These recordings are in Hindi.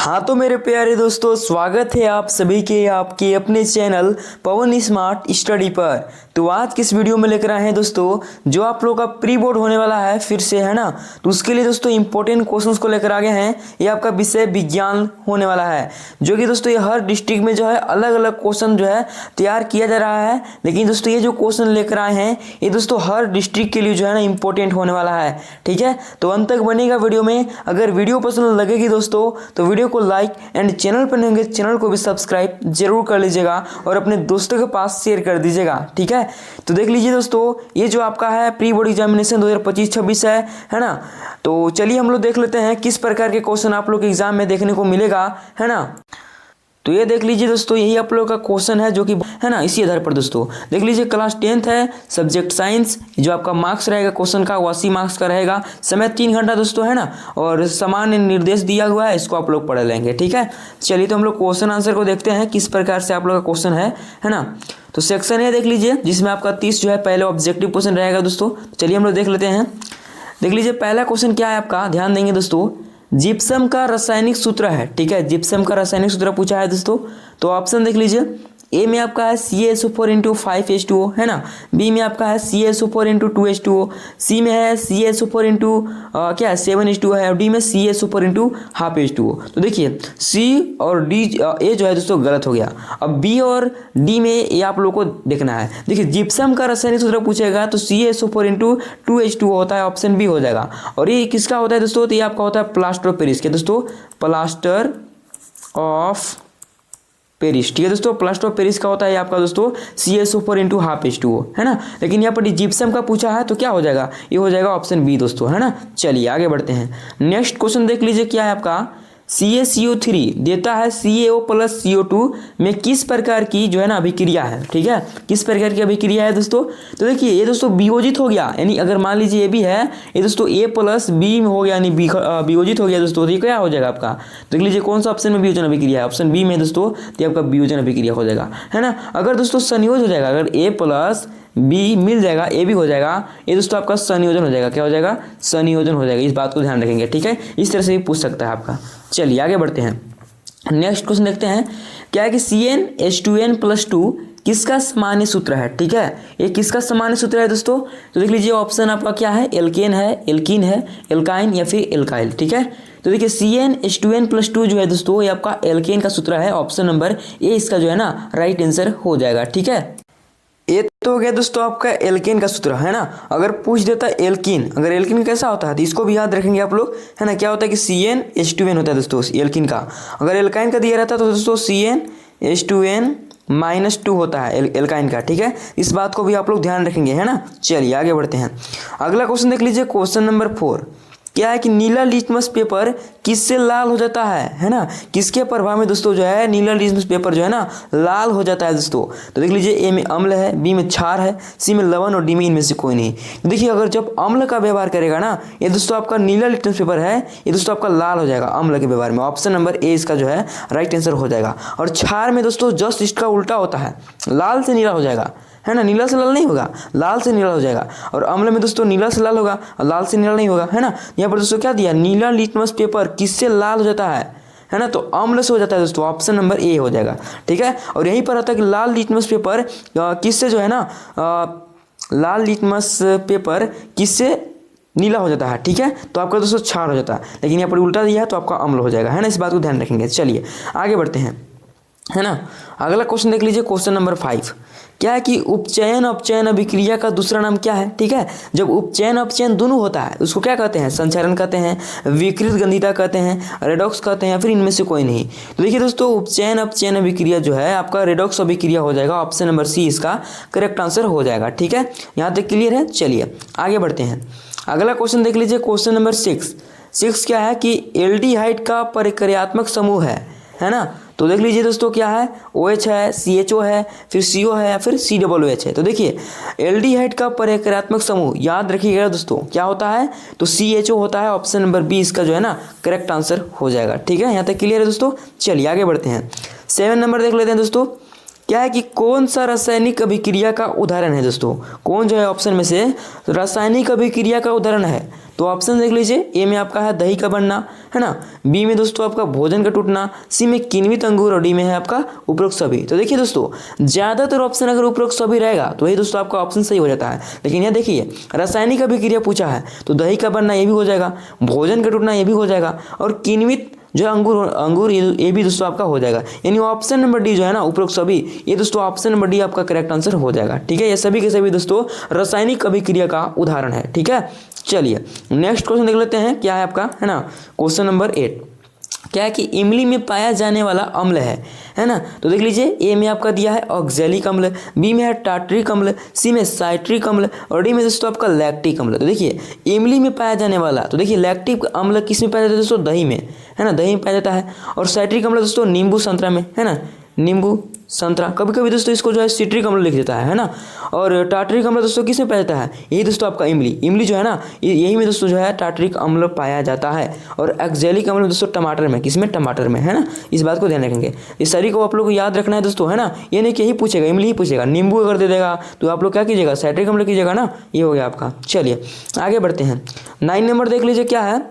हाँ तो मेरे प्यारे दोस्तों, स्वागत है आप सभी के आपके अपने चैनल पवन स्मार्ट स्टडी पर। तो आज किस वीडियो में लेकर आए हैं दोस्तों, जो आप लोगों का प्री बोर्ड होने वाला है फिर से, है ना। तो उसके लिए दोस्तों इंपॉर्टेंट क्वेश्चंस को लेकर आ गए हैं। ये आपका विषय विज्ञान होने वाला है, जो कि दोस्तों ये हर डिस्ट्रिक्ट में जो है अलग अलग क्वेश्चन जो है तैयार किया जा रहा है। लेकिन दोस्तों ये जो क्वेश्चन लेकर आए हैं ये दोस्तों हर डिस्ट्रिक्ट के लिए जो है ना इंपॉर्टेंट होने वाला है, ठीक है। तो अंत तक बनेगा वीडियो में। अगर वीडियो पसंद लगेगी दोस्तों तो वीडियो को लाइक एंड चैनल पर नहीं होंगे चैनल को भी सब्सक्राइब जरूर कर लीजिएगा और अपने दोस्तों के पास शेयर कर दीजिएगा, ठीक है। तो देख लीजिए दोस्तों, ये जो आपका है प्री बोर्ड एग्जामिनेशन 2025-26 है ना। तो चलिए हम लोग देख लेते हैं किस प्रकार के क्वेश्चन आप लोग के एग्जाम में देखने को मिलेगा, है ना। तो ये देख लीजिए दोस्तों, यही आप लोगों का क्वेश्चन है जो कि है ना इसी आधार पर दोस्तों देख लीजिए। क्लास 10th है, सब्जेक्ट साइंस। जो आपका मार्क्स रहेगा क्वेश्चन का वो 80 मार्क्स का रहेगा। समय 3 घंटा दोस्तों, है ना। और सामान्य निर्देश दिया हुआ है, इसको आप लोग पढ़ लेंगे, ठीक है। चलिए तो हम लोग क्वेश्चन आंसर को देखते हैं किस प्रकार से आप लोग का क्वेश्चन है ना। तो सेक्शन है देख लीजिए, जिसमें आपका 30 जो है पहले ऑब्जेक्टिव क्वेश्चन रहेगा दोस्तों। चलिए हम लोग देख लेते हैं। देख लीजिए पहला क्वेश्चन क्या है आपका, ध्यान देंगे दोस्तों। जिप्सम का रासायनिक सूत्र है, ठीक है। जिप्सम का रासायनिक सूत्र पूछा है दोस्तों। तो ऑप्शन देख लीजिए, ए में आपका है CaSO4 × 5H2O, है ना। बी में आपका है CaSO4 × 2H2O, सी में है CaSO4 × क्या है 7H2O है, और डी में CaSO4 × 12H2O। तो देखिए सी और डी ए जो है दोस्तों गलत हो गया। अब बी और डी में ये आप लोगों को देखना है। देखिए जिप्सम का रासायनिक सूत्र पूछेगा तो CaSO4 × 2H2O होता है, ऑप्शन बी हो जाएगा। और ये किसका होता है दोस्तों, तो ये आपका होता है प्लास्टर ऑफ पेरिस के दोस्तों, प्लास्टर ऑफ पेरिस, ठीक है दोस्तों। प्लास्टर ऑफ पेरिस का होता है आपका दोस्तों CaSO4 × 12H2O, है ना। लेकिन यहाँ पर जिप्सम का पूछा है तो क्या हो जाएगा, ये हो जाएगा ऑप्शन बी दोस्तों, है ना। चलिए आगे बढ़ते हैं। नेक्स्ट क्वेश्चन देख लीजिए क्या है आपका। CaCO3 देता है CaO + CO2 में किस प्रकार की जो है ना अभिक्रिया है, ठीक है। किस प्रकार की अभिक्रिया है दोस्तों। तो देखिए ये दोस्तों वियोजित हो गया, यानी अगर मान लीजिए ये भी है, ये दोस्तों A + B में हो गया, यानी वियोजित हो गया दोस्तों। तो ये क्या हो जाएगा आपका, देख लीजिए कौन सा ऑप्शन में वियोजन अभिक्रिया है, ऑप्शन बी में दोस्तों। तो ये आपका वियोजन अभिक्रिया हो जाएगा, है ना। अगर दोस्तों संयोज हो जाएगा, अगर A + बी मिल जाएगा, ए भी हो जाएगा, ये दोस्तों आपका संयोजन हो जाएगा। क्या हो जाएगा, संयोजन हो जाएगा। इस बात को ध्यान रखेंगे, ठीक है। इस तरह से भी पूछ सकता है आपका। चलिए आगे बढ़ते हैं। नेक्स्ट क्वेश्चन देखते हैं। क्या है कि CnH2n+2 किसका सामान्य सूत्र है, ठीक है। ये किसका सामान्य सूत्र है दोस्तों। तो देख लीजिए ऑप्शन आपका क्या है, एल्केन है, एल्कीन है, एल्काइन या फिर एल्काइल, ठीक है। तो देखिए CnH2n+2 जो है दोस्तों ये आपका एल्केन का सूत्र है, ऑप्शन नंबर ए इसका जो है ना राइट आंसर हो जाएगा, ठीक है। ये तो हो गया दोस्तों आपका एल्केन का सूत्र, है ना। अगर पूछ देता है एल्कीन, अगर एल्कीन कैसा होता है तो इसको भी याद रखेंगे आप लोग, है ना। क्या होता है कि CnH2n होता है दोस्तों एल्कीन का। अगर एल्काइन का दिया रहता है तो दोस्तों CnH2n-2 होता है एल्काइन का, ठीक है। इस बात को भी आप लोग ध्यान रखेंगे, है ना। चलिए आगे बढ़ते हैं। अगला क्वेश्चन देख लीजिए, क्वेश्चन नंबर 4। क्या है कि नीला लिटमस पेपर किससे लाल हो जाता है ना। किसके प्रभाव में दोस्तों जो है नीला लिटमस पेपर जो है ना लाल हो जाता है दोस्तों। तो देख लीजिए ए में अम्ल है, बी में क्षार है, सी में लवण और डी में इनमें से कोई नहीं। तो देखिए अगर जब अम्ल का व्यवहार करेगा ना, ये दोस्तों आपका नीला लिटमस पेपर है, ये दोस्तों आपका लाल हो जाएगा अम्ल के व्यवहार में। ऑप्शन नंबर ए इसका जो है राइट आंसर हो जाएगा। और क्षार में दोस्तों जस्ट इसका उल्टा होता है, लाल से नीला हो जाएगा, है ना। नीला से लाल नहीं होगा, लाल से नीला हो जाएगा। और अम्ल में दोस्तों नीला से लाल होगा और लाल से नीला नहीं होगा, है ना। यहाँ पर दोस्तों क्या दिया, नीला लिटमस पेपर किससे लाल हो जाता है ना। तो अम्ल से हो जाता है दोस्तों, ऑप्शन नंबर ए हो जाएगा, ठीक है। और यहीं पर आता है कि लाल लिटमस पेपर किससे जो है ना लाल लिटमस पेपर किससे नीला हो जाता है, ठीक है। तो आपका दोस्तों क्षार हो जाता है, लेकिन यहाँ पर उल्टा दिया है तो आपका अम्ल हो जाएगा, है ना। इस बात को ध्यान रखेंगे। चलिए आगे बढ़ते हैं, है ना। अगला क्वेश्चन देख लीजिए, क्वेश्चन नंबर 5। क्या है कि उपचयन अपचयन अभिक्रिया का दूसरा नाम क्या है, ठीक है। जब उपचयन अपचयन दोनों होता है उसको क्या कहते हैं, संचरण कहते हैं, विकृत गंधिता कहते हैं, रेडॉक्स कहते हैं, या फिर इनमें से कोई नहीं। तो देखिए दोस्तों उपचयन अपचयन अभिक्रिया जो है आपका रेडॉक्स अभिक्रिया हो जाएगा, ऑप्शन नंबर सी इसका करेक्ट आंसर हो जाएगा, ठीक है। यहाँ तक क्लियर है। चलिए आगे बढ़ते हैं। अगला क्वेश्चन देख लीजिए, क्वेश्चन नंबर 6 क्या है कि एल्डिहाइड का प्रक्रियात्मक समूह है ना। तो देख लीजिए दोस्तों क्या है, OH है, CHO है, फिर CO है या फिर COOH है। तो देखिए एल्डिहाइड का प्रक्रियात्मक समूह याद रखिएगा दोस्तों क्या होता है, तो CHO होता है, ऑप्शन नंबर बी इसका जो है ना करेक्ट आंसर हो जाएगा, ठीक है। यहाँ तक क्लियर है दोस्तों। चलिए आगे बढ़ते हैं। 7 नंबर देख लेते हैं दोस्तों। क्या है कि कौन सा रासायनिक अभिक्रिया का उदाहरण है दोस्तों, कौन जो है ऑप्शन में से रासायनिक अभिक्रिया का उदाहरण है। तो ऑप्शन देख लीजिए, ए में आपका है दही का बनना, है ना, बी में दोस्तों आपका भोजन का टूटना, सी में किण्वित अंगूर और डी में है आपका उपरोक्त सभी। तो देखिए दोस्तों, ज़्यादातर ऑप्शन अगर उपरोक्त सभी रहेगा तो ये दोस्तों आपका ऑप्शन सही हो जाता है। लेकिन यह देखिए, रासायनिक अभिक्रिया पूछा है तो दही का बनना ये भी हो जाएगा, भोजन का टूटना ये भी हो जाएगा, और किण्वित जो अंगूर ये भी दोस्तों आपका हो जाएगा। यानी ऑप्शन नंबर डी जो है ना उपरोक्त सभी, ये दोस्तों ऑप्शन नंबर डी आपका करेक्ट आंसर हो जाएगा। ठीक है, ये सभी के सभी दोस्तों रासायनिक अभिक्रिया का उदाहरण है। ठीक है, चलिए नेक्स्ट क्वेश्चन देख लेते हैं, क्या है आपका, है ना, क्वेश्चन नंबर 8। क्या है कि इमली में पाया जाने वाला अम्ल है ना। तो देख लीजिए, ए में आपका दिया है ऑक्जेलिक अम्ल, बी में है टार्टरिक अम्ल, सी में साइट्रिक अम्ल और डी में दोस्तों आपका लैक्टिक अम्ल। तो देखिए, इमली में पाया जाने वाला, तो देखिए लैक्टिक अम्ल किस में पाया जाता है दोस्तों, दही में, है ना, दही में पाया जाता है। और साइट्रिक अम्ल दोस्तों नींबू संतरा में, है ना, नींबू संतरा, कभी कभी दोस्तों इसको जो है सिट्रिक अम्ल लिख देता है ना। और टार्टरिक अम्ल दोस्तों किस में पाया जाता है, यही दोस्तों आपका इमली जो है ना, यही में दोस्तों जो है टार्टरिक अम्ल पाया जाता है। और ऑक्जेलिक अम्ल दोस्तों टमाटर में, किसमें, टमाटर में, है ना, इस बात को ध्यान रखेंगे। इस सारी को आप लोग को याद रखना है दोस्तों, है ना, ये नहीं कि यही पूछेगा, इमली ही पूछेगा, नींबू अगर दे देगा तो आप लोग क्या कीजिएगा, साइट्रिक अम्ल कीजिएगा ना। ये हो गया आपका। चलिए आगे बढ़ते हैं, 9 नंबर देख लीजिए, क्या है,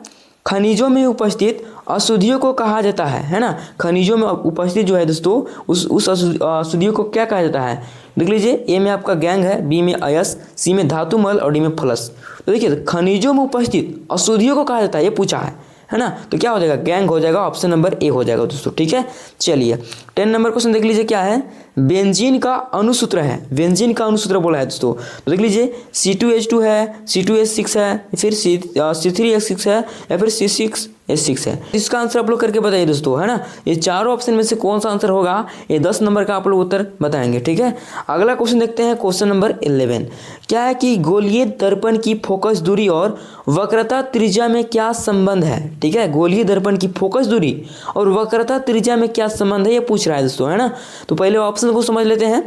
खनिजों में उपस्थित अशुद्धियों को कहा जाता है ना। खनिजों में उपस्थित जो है दोस्तों उस अशुद्धियों को क्या कहा जाता है, देख लीजिए, ए में आपका गैंग है, बी में अयस, सी में धातु मल और डी में फलस। तो देखिए, खनिजों में उपस्थित अशुद्धियों को कहा जाता है, ये पूछा है ना। तो क्या हो जाएगा, गैंग हो जाएगा, ऑप्शन नंबर ए हो जाएगा दोस्तों। ठीक है, चलिए 10 नंबर क्वेश्चन देख लीजिए, क्या है, बेंजीन का अणुसूत्र है, बेंजीन का अणुसूत्र बोला है दोस्तों। तो देख लीजिए, C2H2 है, C2H6 है, फिर C3H6 है या फिर C6H6 है। इसका आंसर आप लोग करके बताइए दोस्तों, है ना। ये चारों ऑप्शन में से कौन सा आंसर होगा, ये 10 नंबर का आप लोग उत्तर बताएंगे। ठीक है, अगला क्वेश्चन देखते हैं, क्वेश्चन नंबर 11। क्या है कि गोलीय दर्पण की फोकस दूरी और वक्रता त्रिज्या में क्या संबंध है। ठीक है, गोलीय दर्पण की फोकस दूरी और वक्रता त्रिज्या में क्या संबंध है, ये पूछ रहा है दोस्तों, है ना। तो पहले ऑप्शन को समझ लेते हैं।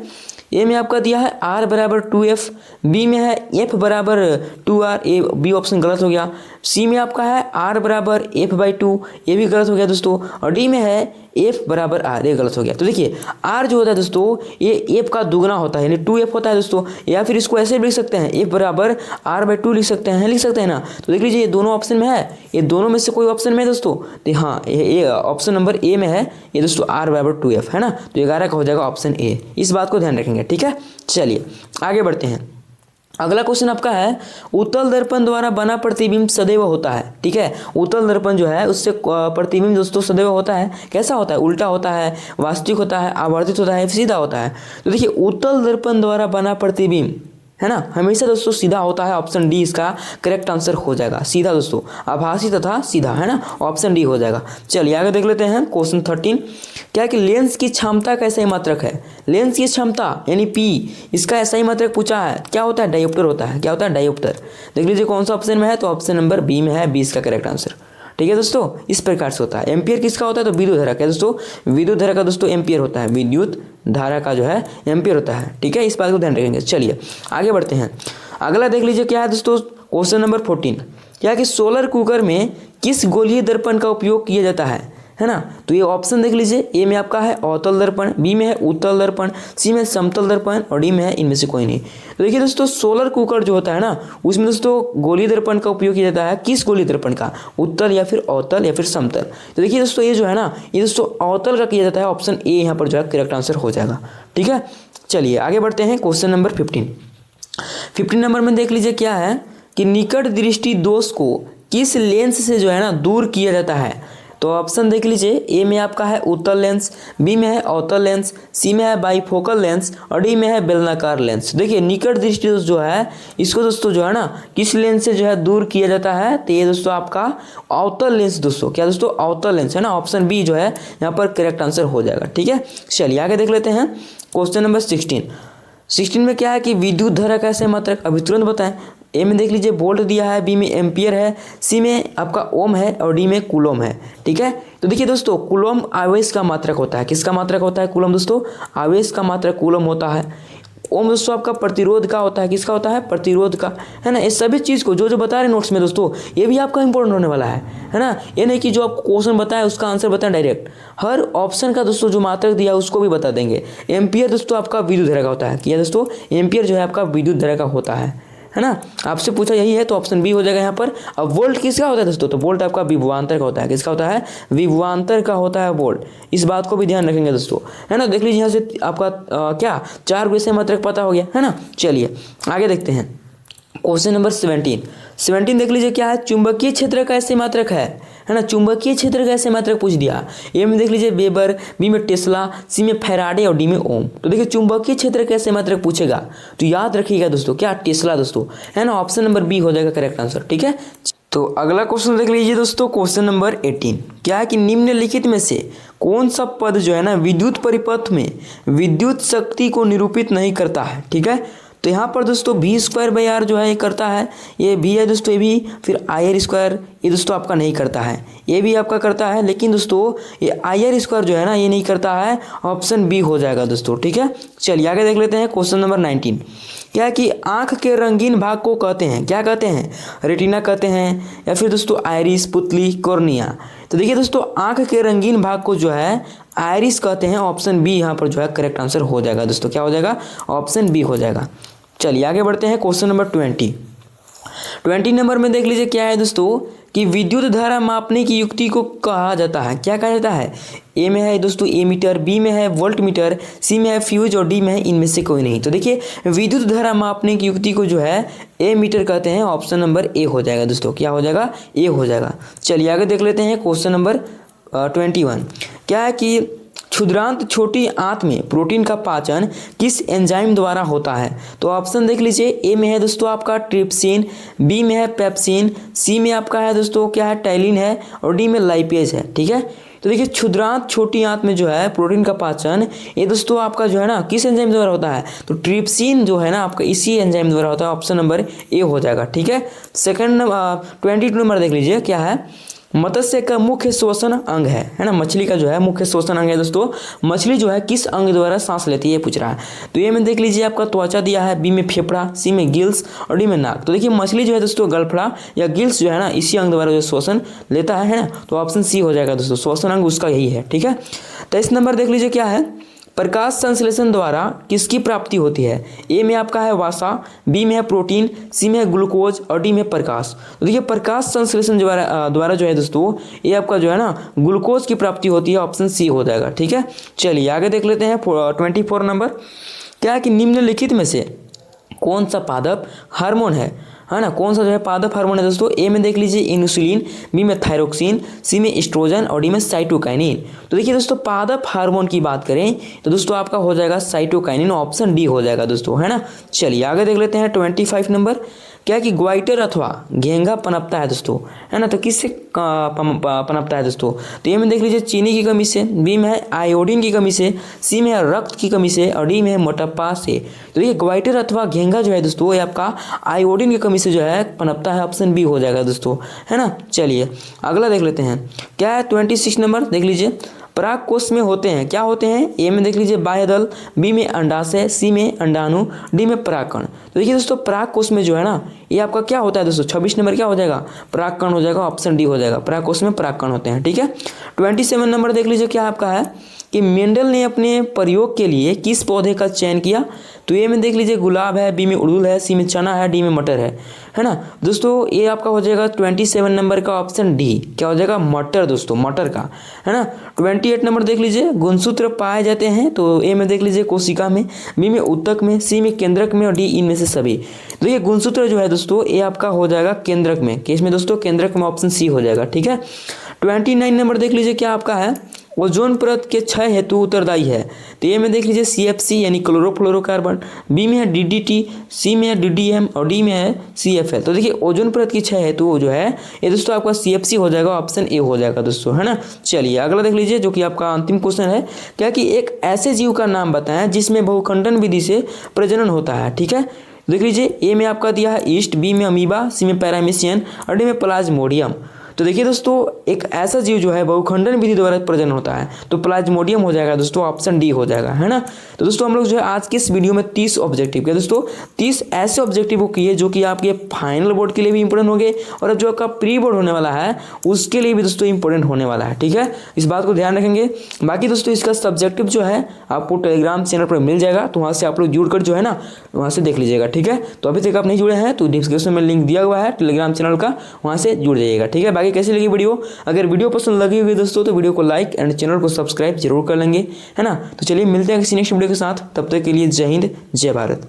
ए में आपका दिया है R बराबर 2F, बी में है F बराबर 2R, ए बी ऑप्शन गलत हो गया। सी में आपका है R बराबर F/2, ये भी गलत हो गया दोस्तों। और डी में है F बराबर R, ये गलत हो गया। तो देखिए, R जो होता है दोस्तों ये F का दुगना होता है, यानी 2F होता है दोस्तों। या फिर इसको ऐसे भी लिख सकते हैं, F बराबर R/2 लिख सकते हैं ना। तो देख लीजिए, ये दोनों ऑप्शन में है, ये दोनों में से कोई ऑप्शन में है दोस्तों, तो हाँ ये ऑप्शन नंबर ए में है, ये दोस्तों R बराबर 2F, है ना। तो 11 का हो जाएगा ऑप्शन ए, इस बात को ध्यान रखेंगे। ठीक है, चलिए आगे बढ़ते हैं। अगला क्वेश्चन आपका है, उत्तल दर्पण द्वारा बना प्रतिबिंब सदैव होता है। ठीक है, उत्तल दर्पण जो है उससे प्रतिबिंब दोस्तों सदैव होता है, कैसा होता है, उल्टा होता है, वास्तविक होता है, आवर्तित होता है, सीधा होता है। तो देखिए, उत्तल दर्पण द्वारा बना प्रतिबिंब, है ना, हमेशा दोस्तों सीधा होता है, ऑप्शन डी इसका करेक्ट आंसर हो जाएगा। सीधा दोस्तों, आभासी तथा सीधा, है ना, ऑप्शन डी हो जाएगा। चलिए आगे देख लेते हैं, क्वेश्चन 13। क्या कि लेंस की क्षमता का SI मात्रक है, लेंस की क्षमता यानी P, इसका SI मात्रक पूछा है, क्या होता है, डायोप्टर होता है। क्या होता है, डायोप्टर। देख लीजिए कौन सा ऑप्शन में है, तो ऑप्शन नंबर बी में है, 20 का करेक्ट आंसर। ठीक है दोस्तों, इस प्रकार से होता है। एम्पियर किसका होता है, तो विद्युत धारा का दोस्तों, विद्युत धारा का दोस्तों एम्पियर होता है, विद्युत धारा का जो है एम्पियर होता है। ठीक है, इस बात को ध्यान रखेंगे। चलिए आगे बढ़ते हैं, अगला देख लीजिए, क्या है दोस्तों, क्वेश्चन नंबर 14। क्या कि सोलर कुकर में किस गोलीय दर्पण का उपयोग किया जाता है ना। तो ये ऑप्शन देख लीजिए, ए में आपका है अवतल दर्पण, बी में है उत्तल दर्पण, सी में समतल दर्पण और डी में है इनमें से कोई नहीं। तो देखिए दोस्तों, सोलर कुकर जो होता है ना, उसमें दोस्तों गोलीय दर्पण का उपयोग किया जाता है। किस गोलीय दर्पण का, उत्तल या फिर अवतल या फिर समतल। तो देखिए दोस्तों, ये जो है ना, ये दोस्तों अवतल का किया जाता है, ऑप्शन ए यहाँ पर जो है करेक्ट आंसर हो जाएगा। ठीक है, चलिए आगे बढ़ते हैं, क्वेश्चन नंबर 15 नंबर में देख लीजिए, क्या है कि निकट दृष्टि दोष को किस लेंस से जो है ना दूर किया जाता है। तो ऑप्शन देख लीजिए, ए में आपका है उत्तल लेंस, बी में है अवतल लेंस, सी में है बाइफोकल लेंस और डी में है बेलनाकार लेंस। देखिए, निकट दृष्टि दोष जो है, इसको दोस्तों जो है ना किस लेंस से जो है दूर किया जाता है, तो ये दोस्तों आपका अवतल लेंस दोस्तों, क्या दोस्तों, अवतल लेंस, है ना। ऑप्शन बी जो है यहाँ पर करेक्ट आंसर हो जाएगा। ठीक है, चलिए आगे देख लेते हैं, क्वेश्चन नंबर 16 में क्या है कि विद्युत धारा का SI मात्रक, अभी तुरंत बताएं। ए में देख लीजिए वोल्ट दिया है, बी में एम्पियर है, सी में आपका ओम है और डी में कूलोम है। ठीक है, तो देखिए दोस्तों, कूलोम आवेश का मात्रक होता है। किसका मात्रक होता है, कूलोम दोस्तों, आवेश का मात्रक कूलोम होता है। ओम दोस्तों आपका प्रतिरोध का होता है, किसका होता है, प्रतिरोध का, है ना। इस सभी चीज़ को जो बता रहे नोट्स में दोस्तों, ये भी आपका इंपॉर्टेंट होने वाला है ना। ये नहीं कि जो आपको क्वेश्चन बताया उसका आंसर बताएं डायरेक्ट, हर ऑप्शन का दोस्तों जो मात्रक दिया उसको भी बता देंगे। एम्पियर दोस्तों आपका विद्युत धारा का होता है, क्या दोस्तों, एम्पियर जो है आपका विद्युत धारा का होता है है ना, आपसे पूछा यही है तो ऑप्शन बी हो जाएगा यहाँ पर। अब वोल्ट किसका होता है दोस्तों, तो वोल्ट आपका विभवांतर का होता है। किसका होता है, विभवांतर का होता है वोल्ट। इस बात को भी ध्यान रखेंगे दोस्तों, है ना। देख लीजिए यहाँ से आपका क्या 4 विषय मात्रक पता हो गया, है ना। चलिए आगे देखते हैं क्वेश्चन नंबर 17 देख लीजिए क्या है, चुंबकीय क्षेत्र का ऐसे मात्रक है ना। चुंबकीय क्षेत्र का ऐसे मात्रक पूछ दिया। ए में देख लीजिए वेबर, बी में टेस्ला, सी में फैराडे और डी में ओम। तो देखिए चुंबकीय क्षेत्र का ऐसे मात्रक पूछेगा तो याद रखिएगा दोस्तों क्या, टेस्ला दोस्तों, है ना। ऑप्शन नंबर बी हो जाएगा करेक्ट आंसर, ठीक है। तो अगला क्वेश्चन देख लीजिए दोस्तों, क्वेश्चन नंबर 18 क्या है कि निम्नलिखित में से कौन सा पद जो है ना विद्युत परिपथ में विद्युत शक्ति को निरूपित नहीं करता है, ठीक है। तो यहाँ पर दोस्तों v² जो है ये करता है, ये भी है दोस्तों, ये भी, फिर IR² ये दोस्तों आपका नहीं करता है, ये भी आपका करता है, लेकिन दोस्तों ये IR² जो है ना ये नहीं करता है। ऑप्शन बी हो जाएगा दोस्तों, ठीक है। चलिए आगे देख लेते हैं क्वेश्चन नंबर 19 क्या है कि आँख के रंगीन भाग को कहते हैं, क्या कहते हैं, रेटिना कहते हैं या फिर दोस्तों आइरिस, पुतली, कॉर्निया। तो देखिए दोस्तों आँख के रंगीन भाग को जो है आइरिस कहते हैं। ऑप्शन बी यहाँ पर जो है करेक्ट आंसर हो जाएगा दोस्तों, क्या हो जाएगा, ऑप्शन बी हो जाएगा। चलिए आगे बढ़ते हैं क्वेश्चन नंबर 20 नंबर में देख लीजिए क्या है दोस्तों कि विद्युत धारा मापने की युक्ति को कहा जाता है, क्या कहा जाता है। ए में है दोस्तों एमीटर, बी में है वोल्ट मीटर, सी में है फ्यूज और डी में है इनमें से कोई नहीं। तो देखिए विद्युत धारा मापने की युक्ति को जो है ए मीटर कहते हैं। ऑप्शन नंबर ए हो जाएगा दोस्तों, क्या हो जाएगा, ए हो जाएगा। चलिए आगे देख लेते हैं क्वेश्चन नंबर 21 क्या है कि क्षुद्रांत छोटी आंत में प्रोटीन का पाचन किस एंजाइम द्वारा होता है। तो ऑप्शन देख लीजिए, ए में है दोस्तों आपका ट्रिप्सिन, बी में है पेप्सिन, सी में आपका है दोस्तों क्या है टाइलिन है और डी में लाइपेज है, ठीक है। तो देखिए क्षुद्रांत छोटी आंत में जो है प्रोटीन का पाचन ये दोस्तों आपका जो है ना किस एंजाइम द्वारा होता है, तो ट्रिप्सिन जो है ना आपका इसी एंजाइम द्वारा होता है। ऑप्शन नंबर ए हो जाएगा, ठीक है। सेकंड 22 नंबर देख लीजिए क्या है, मत्स्य का मुख्य श्वसन अंग है ना। मछली का जो है मुख्य श्वसन अंग है दोस्तों। मछली जो है किस अंग द्वारा सांस लेती है ये पूछ रहा है। तो ये में देख लीजिए आपका त्वचा दिया है, बी में फेफड़ा, सी में गिल्स और डी में नाक। तो देखिए मछली जो है दोस्तों गलफड़ा या गिल्स जो है ना इसी अंग द्वारा जो श्वसन लेता है ना। तो ऑप्शन सी हो जाएगा दोस्तों, श्वसन अंग उसका यही है, ठीक है। 23 नंबर देख लीजिए क्या है, प्रकाश संश्लेषण द्वारा किसकी प्राप्ति होती है। ए में आपका है वसा, बी में है प्रोटीन, सी में है ग्लूकोज और डी में प्रकाश। तो देखिए प्रकाश संश्लेषण द्वारा जो है दोस्तों ये आपका जो है ना ग्लूकोज की प्राप्ति होती है। ऑप्शन सी हो जाएगा, ठीक है। चलिए आगे देख लेते हैं 24 नंबर क्या है कि निम्नलिखित में से कौन सा पादप हार्मोन है ना। कौन सा जो है पादप हार्मोन है दोस्तों। ए में देख लीजिए इंसुलिन, बी में थायरोक्सिन, सी में एस्ट्रोजन और डी में साइटोकाइनिन। तो देखिए दोस्तों पादप हार्मोन की बात करें तो दोस्तों आपका हो जाएगा साइटोकाइनिन। ऑप्शन डी हो जाएगा दोस्तों, है ना। चलिए आगे देख लेते हैं 25 नंबर क्या कि ग्वाइटर अथवा घेंगा पनपता है दोस्तों, है ना। तो किससे पनपता है दोस्तों। तो ये में देख लीजिए चीनी की कमी से, बी में है आयोडीन की कमी से, सी में है रक्त की कमी से और डी में है मोटापा से। तो ये ग्वाइटर अथवा घेंगा जो है दोस्तों ये आपका आयोडीन की कमी से जो है पनपता है। ऑप्शन बी हो जाएगा दोस्तों, है ना। चलिए अगला देख लेते हैं क्या है 26 नंबर देख लीजिए, पराग कोश में होते हैं, क्या होते हैं। ए में देख लीजिए बाह्यदल, बी में अंडाशय, सी में अंडाणु, डी में परागकण। तो देखिए दोस्तों पराग कोश में जो है ना ये आपका क्या होता है दोस्तों, 26 नंबर क्या हो जाएगा, परागकण हो जाएगा। ऑप्शन डी हो जाएगा, पराग कोश में परागकण होते हैं, ठीक है। 27 नंबर देख लीजिए क्या आपका है कि मेंडल ने अपने प्रयोग के लिए किस पौधे का चयन किया। तो ए में देख लीजिए गुलाब है, बी में उड़ूल है, सी में चना है, डी में मटर है ना। दोस्तों ये आपका हो जाएगा 27 नंबर का ऑप्शन डी, क्या हो जाएगा, मटर दोस्तों, मटर का, है ना। 28 नंबर देख लीजिए गुणसूत्र पाए जाते हैं। तो ए में देख लीजिए कोशिका में, बी में उत्तक में, सी में केंद्रक में और डी इनमें से सभी। तो ये गुणसूत्र जो है दोस्तों ये आपका हो जाएगा केंद्रक में, केस में दोस्तों केंद्रक में। ऑप्शन सी हो जाएगा, ठीक है। 29 नंबर देख लीजिए क्या आपका है, ओजोन परत के क्षय हेतु उत्तरदायी है। तो ए में देख लीजिए CFC यानी क्लोरोफ्लोरोकार्बन, बी में है DDT, सी में है DDM और डी में है CFL। तो देखिए ओजोन परत की क्षय हेतु जो है ये दोस्तों आपका CFC हो जाएगा। ऑप्शन ए हो जाएगा दोस्तों, है ना। चलिए अगला देख लीजिए जो कि आपका अंतिम क्वेश्चन है क्या कि एक ऐसे जीव का नाम बताएं जिसमें बहुखंडन विधि से प्रजनन होता है, ठीक है। देख लीजिए ए में आपका दिया है ईस्ट, बी में अमीबा, सी में पैरामीशियन और डी में प्लाज्मोडियम। तो देखिए दोस्तों, एक ऐसा जीव जो है बहुखंडन विधि द्वारा प्रजनन होता है, तो प्लाज्मोडियम हो जाएगा दोस्तों, ऑप्शन डी हो जाएगा, है ना। तो दोस्तों हम लोग जो है आज के इस वीडियो में 30 ऑब्जेक्टिव किया दोस्तों, 30 ऐसे ऑब्जेक्टिव को किए जो कि आपके फाइनल बोर्ड के लिए भी इंपॉर्टेंट होंगे और जो आपका प्री बोर्ड होने वाला है उसके लिए भी दोस्तों इंपॉर्टेंट होने वाला है, ठीक है। इस बात को ध्यान रखेंगे। बाकी दोस्तों इसका सब्जेक्टिव जो है आपको टेलीग्राम चैनल पर मिल जाएगा, तो वहाँ से आप लोग जुड़कर जो है ना वहाँ से देख लीजिएगा, ठीक है। तो अभी तक आप नहीं जुड़े हैं तो डिस्क्रिप्शन में लिंक दिया हुआ है टेलीग्राम चैनल का, वहाँ से जुड़ जाइएगा, ठीक है। बाकी कैसी लगी वीडियो, अगर वीडियो पसंद लगी हुई दोस्तों तो वीडियो को लाइक एंड चैनल को सब्सक्राइब जरूर कर लेंगे, है ना। तो चलिए मिलते हैं किसी नेक्स्ट वीडियो के साथ, तब तक के लिए जय हिंद जय भारत।